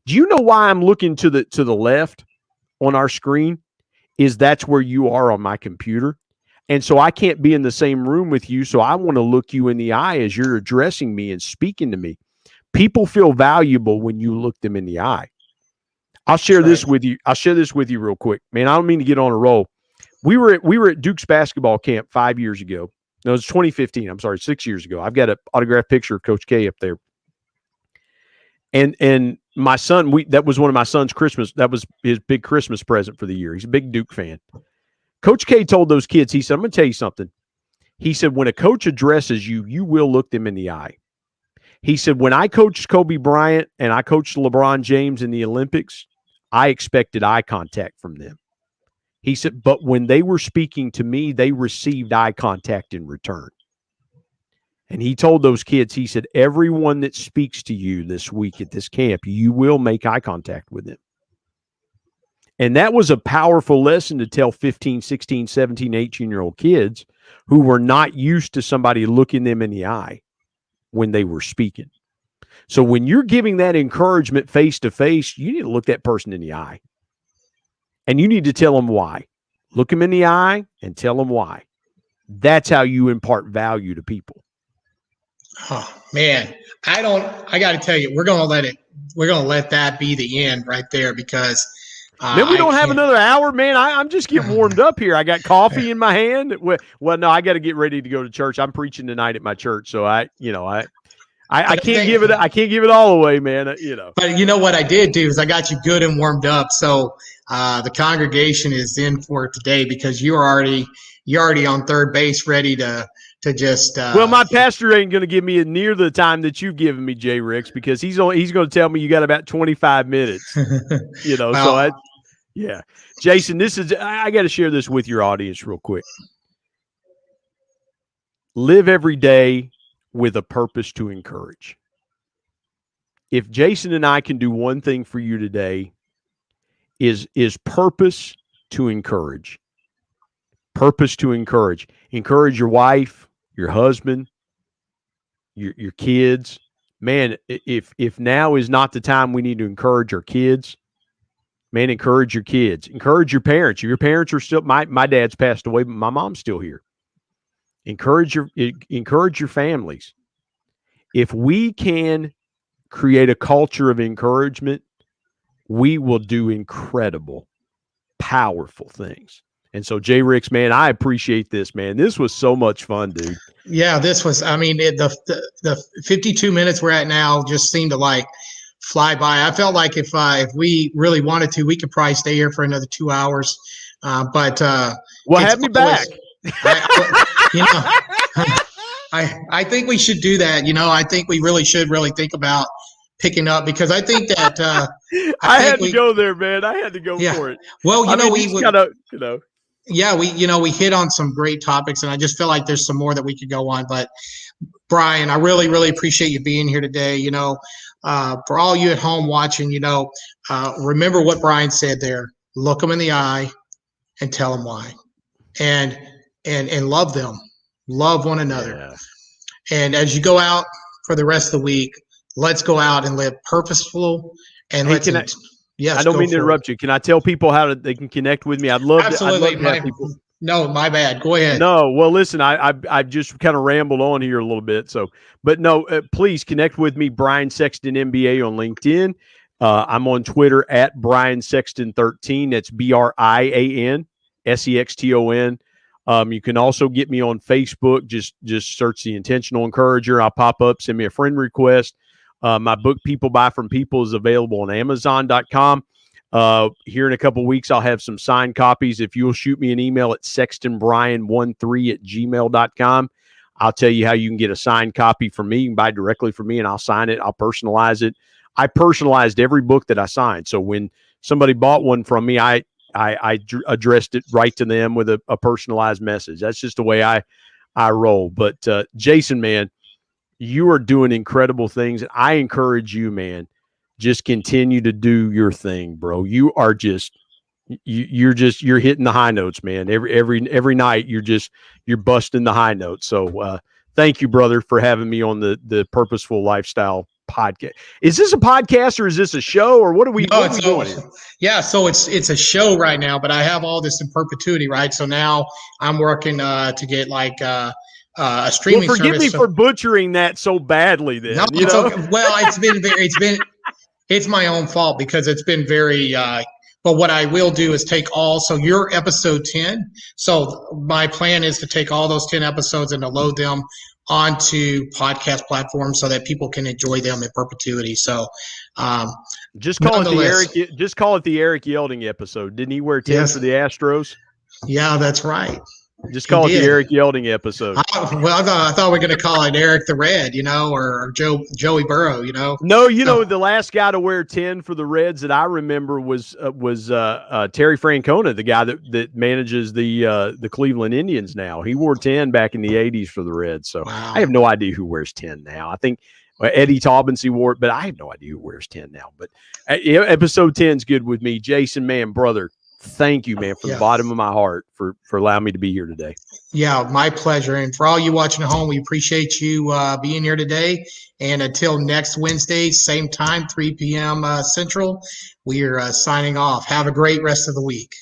Do you know why I'm looking to the left on our screen? Is that's where you are on my computer. And so I can't be in the same room with you. So I want to look you in the eye as you're addressing me and speaking to me. People feel valuable when you look them in the eye. I'll share this with you. I'll share this with you real quick, man. I don't mean to get on a roll. We were at Duke's basketball camp 5 years ago. No, it was 2015. I'm sorry, 6 years ago. I've got an autographed picture of Coach K up there. And my son, that was one of my son's Christmas. That was his big Christmas present for the year. He's a big Duke fan. Coach K told those kids, he said, I'm going to tell you something. He said, when a coach addresses you, you will look them in the eye. He said, when I coached Kobe Bryant and I coached LeBron James in the Olympics, I expected eye contact from them. He said, but when they were speaking to me, they received eye contact in return. And he told those kids, he said, everyone that speaks to you this week at this camp, you will make eye contact with them. And that was a powerful lesson to tell 15, 16, 17, 18-year-old kids who were not used to somebody looking them in the eye when they were speaking. So when you're giving that encouragement face to face, you need to look that person in the eye. And you need to tell them why. Look them in the eye and tell them why. That's how you impart value to people. Oh man, I got to tell you, we're going to let that be the end right there, because man, we don't have another hour, man. I'm just getting warmed up here. I got coffee in my hand. Well, no, I got to get ready to go to church. I'm preaching tonight at my church, so I can't give it all away, man. But you know what I did do is I got you good and warmed up. So the congregation is in for it today, because you're already on third base, ready to just. Well, my pastor ain't going to give me near the time that you've given me, Jay Ricks, because he's going to tell me you got about 25 minutes. Well, yeah, Jason, I got to share this with your audience real quick. Live every day with a purpose to encourage. If Jason and I can do one thing for you today, is purpose to encourage. Purpose to encourage. Encourage your wife, your husband, your kids. Man, if now is not the time we need to encourage our kids, man, encourage your kids. Encourage your parents. Your parents are still, my dad's passed away, but my mom's still here. Encourage your families. If we can create a culture of encouragement, we will do incredible, powerful things. And so, Jay Ricks, man, I appreciate this, man. This was so much fun, dude. Yeah, this was, the 52 minutes we're at now just seemed to like fly by. I felt like if we really wanted to, we could probably stay here for another 2 hours. But have me back. I think we should do that. I think we really should think about picking up, because I think that I had to go there, man. I had to go for it. Well, we hit on some great topics, and I just feel like there's some more that we could go on. But Brian, I really, really appreciate you being here today. For all you at home watching, remember what Brian said there. Look them in the eye and tell them why, and love them, love one another. Yeah. And as you go out for the rest of the week, let's go out and live purposeful. And I don't mean to interrupt you. Can I tell people how they can connect with me? I'd love Absolutely. to have people. No, my bad. Go ahead. No, well, listen, I've just kind of rambled on here a little bit. So, but no, please connect with me, Brian Sexton MBA on LinkedIn. I'm on Twitter at Brian Sexton 13. That's BRIAN SEXTON. You can also get me on Facebook. Just search The Intentional Encourager. I'll pop up. Send me a friend request. My book, People Buy From People, is available on Amazon.com. Here in a couple of weeks, I'll have some signed copies. If you'll shoot me an email at sextonbrian13@gmail.com, I'll tell you how you can get a signed copy from me. You can buy directly from me, and I'll sign it. I'll personalize it. I personalized every book that I signed. So when somebody bought one from me, I addressed it right to them with a personalized message. That's just the way I roll. But Jason, man, you are doing incredible things. I encourage you, man, just continue to do your thing, bro. You are you're hitting the high notes, man. Every night you're busting the high notes. So thank you, brother, for having me on the Purposeful Lifestyle podcast. Is this a podcast or is this a show, or what are we doing here? Yeah, so it's a show right now, but I have all this in perpetuity, right? So now I'm working to get like a streaming service. Forgive me for butchering that so badly then. No, it's okay. Well, it's been It's my own fault because it's been very, but what I will do is take so you're episode 10. So my plan is to take all those 10 episodes and to load them onto podcast platforms so that people can enjoy them in perpetuity. So, just call it the Eric Yelding episode. Didn't he wear 10 for the Astros? Yeah, that's right. Just call it the Eric Yelding episode. I thought we were going to call it Eric the Red, or Joey Burrow, No, the last guy to wear 10 for the Reds that I remember was Terry Francona, the guy that manages the Cleveland Indians now. He wore 10 back in the 80s for the Reds. So wow. I have no idea who wears 10 now. I think Eddie Taubensee wore it, but I have no idea who wears 10 now. But episode 10 is good with me. Jason, man, brother, thank you, man, from the bottom of my heart for allowing me to be here today. Yeah, my pleasure. And for all you watching at home, we appreciate you being here today. And until next Wednesday, same time, 3 p.m. Central, we are signing off. Have a great rest of the week.